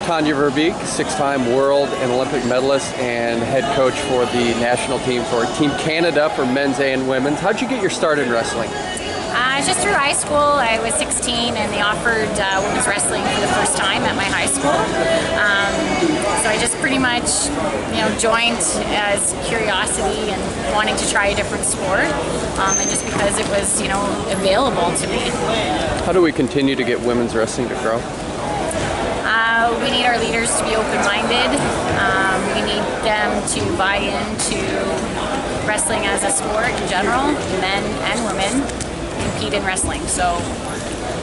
Tonya Verbeek, 6-time world and Olympic medalist and head coach for the national team for Team Canada for men's and women's. How'd you get your start in wrestling? Just through high school. I was 16 and they offered women's wrestling for the first time at my high school. So I just pretty much, joined as curiosity and wanting to try a different sport, and just because it was, available to me. How do we continue to get women's wrestling to grow? We need our leaders to be open-minded. We need them to buy into wrestling as a sport in general. Men and women compete in wrestling, so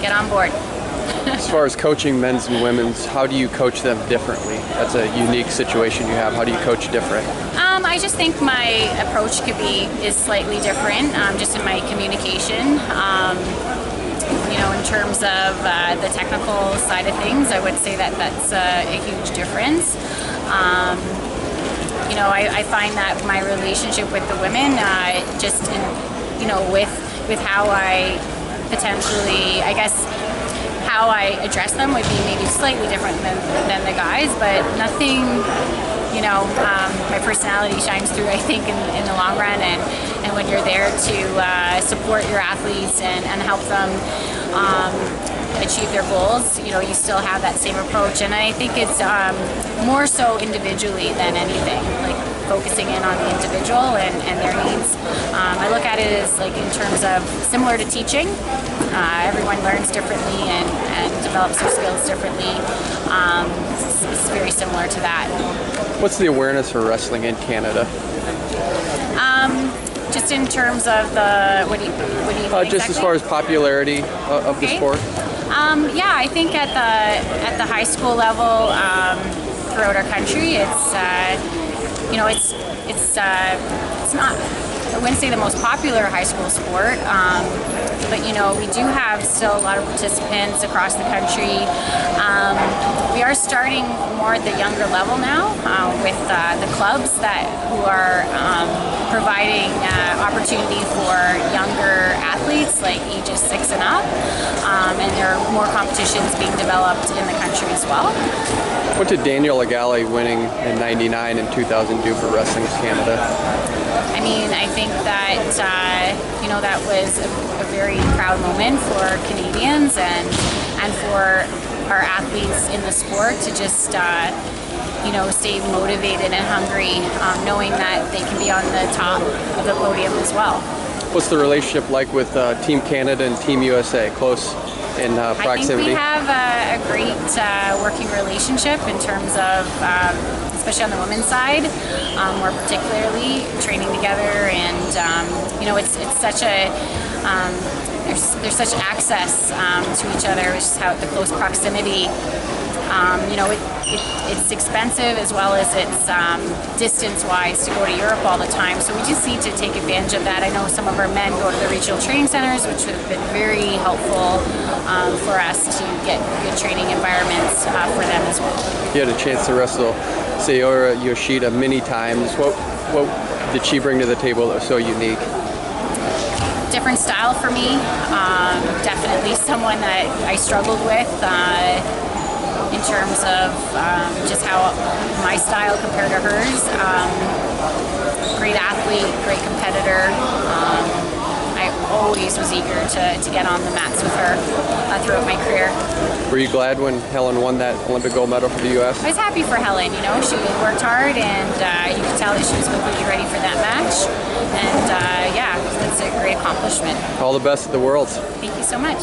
get on board. As far as coaching men's and women's, how do you coach them differently? That's a unique situation you have. How do you coach different? I just think my approach is slightly different, just in my communication. In terms of the technical side of things, I would say that that's a huge difference. I find that my relationship with the women, with how I potentially, how I address them would be maybe slightly different than the guys, but nothing, my personality shines through, I think, in the long run, and when you're there to support your athletes and help them achieve their goals, you still have that same approach, and I think it's more so individually than anything, like focusing in on the individual and their needs. I look at it as in terms of similar to teaching. Everyone learns differently and develops their skills differently. It's very similar to that. What's the awareness for wrestling in Canada? Just in terms of the, what do you mean just exactly? As far as popularity of the sport? I think at the high school level throughout our country, it's not, I wouldn't say the most popular high school sport, but we do have still a lot of participants across the country. We are starting more at the younger level now with the clubs who are providing opportunity for younger athletes, like ages 6 and up, and there are more competitions being developed in the country as well. What did Daniel Legale winning in '99 and 2000 do for Wrestling Canada? I think that that was a very proud moment for Canadians and for our athletes in the sport to just stay motivated and hungry, knowing that they can be on the top of the podium as well. What's the relationship like with Team Canada and Team USA? Close in proximity? I think we have a great working relationship in terms of, especially on the women's side, more particularly training together, and it's such a there's such access to each other, which is how the close proximity. It's expensive as well as it's distance-wise to go to Europe all the time, so we just need to take advantage of that. I know some of our men go to the regional training centers, which have been very helpful for us to get good training environments for them as well. You had a chance to wrestle Saori Yoshida many times. What did she bring to the table that was so unique? Different style for me. Definitely someone that I struggled with in terms of just how my style compared to hers. Great athlete, great competitor. I always was eager to get on the mats with her throughout my career. Were you glad when Helen won that Olympic gold medal for the U.S.? I was happy for Helen. She worked hard, and you could tell that she was completely ready for that match. And that's a great accomplishment. All the best at the Worlds. Thank you so much.